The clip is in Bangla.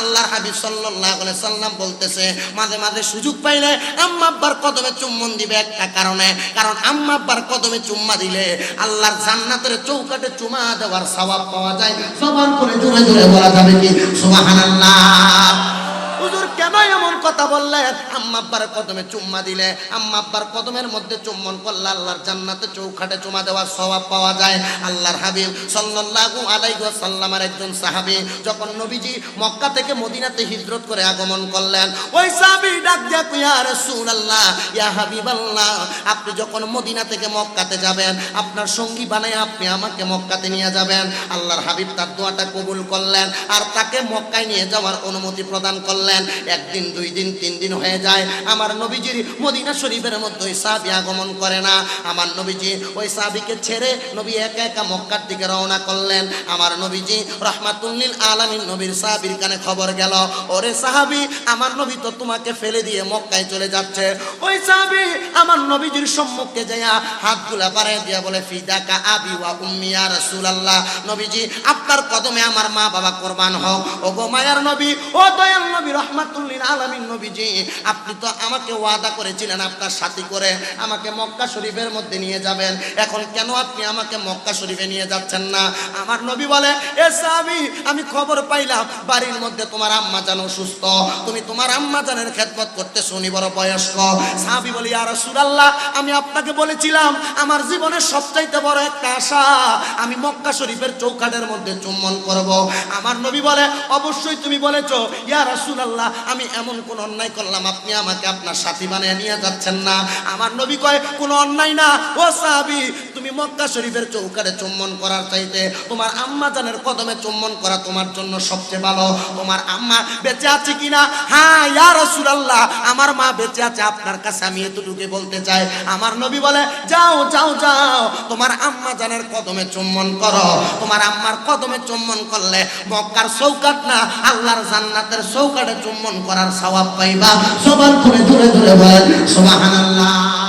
আল্লাহর হাবিব সাল্লাল্লাহু আলাইহি সাল্লাম বলতেছে মাঝে মাঝে সুযোগ পাইলে আম্মা আব্বার কদমে চুম্বন দিবে একটা কারণে, কারণ আম্মা আব্বার কদমে চুম্মা দিলে আল্লাহর জান্নাতের চৌকাঠে চুমা দেওয়ার সওয়াব পাওয়া যায়। জবান করে জোরে জোরে বলা যাবে কি সুবহানাল্লাহ। হুজুর কেন এমন কথা বললেন? আম্মা আব্বার কদমে চুম্মা দিলে, আম্মা আব্বার কদমের মধ্যে চুম্বন করলে আল্লাহর জান্নাতে চৌকাঠে চুমা দেওয়ার সওয়াব পাওয়া যায়। আল্লাহর হাবিব সাল্লাল্লাহু আলাইহি ওয়াসাল্লামের একজন সাহাবী যখন নবীজি মক্কা থেকে মদিনাতে হিজরত করে আগমন করলেন, ওই সাহাবী ডাক দিয়া কই, ইয়া রাসূলুল্লাহ, ইয়া হাবিবাল্লাহ, আপনি যখন মদিনা থেকে মক্কাতে যাবেন আপনার সঙ্গী বানায় আপনি আমাকে মক্কাতে নিয়ে যাবেন। আল্লাহর হাবিব তার দোয়াটা কবুল করলেন আর তাকে মক্কায় নিয়ে যাওয়ার অনুমতি প্রদান করলেন। একদিন, দুই দিন, তিন দিন হয়ে যায়, আমার নবীজির মদিনা শরীফের মধ্যে ওই সাহাবী আগমন করে না। আমার নবীজি ওই সাহাবীকে ছেড়ে নবী একা একা মক্কার দিকে রওনা করলেন। আমার নবীজি রাহমাতুল লিল আলামিন নবীর সাহাবীর কানে খবর গেল, ওরে সাহাবী, আমার নবী তো তোমাকে ফেলে দিয়ে মক্কায় চলে যাচ্ছে। ওই সাহাবী আমার নবীজির সম্মুখে যায়া হাতগুলা বাড়ায় দিয়া বলে, ফিদাকা আবি ওয়া উম্মি ইয়া রাসূলুল্লাহ, নবীজি আপনার কদমে আমার মা বাবা কুরবান হোক। ও গো মায়ার নবী, ও দয়াল নবী রাহমাতুল লিল আলামিন নবীজি, আপনি তো আমাকে ওয়াদা করেছিলেন আপনার সাথী করে আমাকে মক্কা শরীফের মধ্যে নিয়ে যাবেন, এখন কেন আপনি আমাকে মক্কা শরীফে নিয়ে যাচ্ছেন না? আমার নবী বলে, এ সাহাবী, আমি খবর পাইলাম বাড়ির মধ্যে তোমার আম্মা জান অসুস্থ, তুমি তোমার আম্মা জানের খেদমত করতে শুনি বড় বয়স্ক। সাহাবী বলে, ইয়া রাসূলুল্লাহ, আমি আপনাকে বলেছিলাম আমার জীবনের সবচাইতে বড় একটা আশা আমি মক্কা শরীফের চৌকাঠের মধ্যে চুম্বন করব। আমার নবী বলে, অবশ্যই তুমি বলেছো ইয়া রাসূলুল্লাহ, আমি এমন কোন অন্যায় করলাম আপনি আমাকে আপনার সাথী বানিয়ে নিয়ে যাচ্ছেন না? আমার নবী কয়, কোনো অন্যায় না ও সাহাবী, তুমি মক্কা শরীফের চৌকাঠে চুম্বন করার চাইতে তোমার আম্মা জানের কদমে চুম্বন করা তোমার জন্য সবচেয়ে ভালো। তোমার আম্মা বেঁচে আছে কিনা? হ্যাঁ ইয়া রাসূলুল্লাহ, আমার মা বেঁচে আছে, আপনার কাছে আমি এতটুকু বলতে চাই। আমার নবী বলে, যাও যাও যাও, তোমার আম্মা জানের কদমে চুম্বন করো। তোমার আম্মার কদমে চুম্বন করলে মক্কার চৌকাঠ না আল্লাহর জান্নাতের চৌকাঠে চুম্বন করার সওয়াব পাইবা। সবার করে ধরে ধরে বলেন সুবহানাল্লাহ।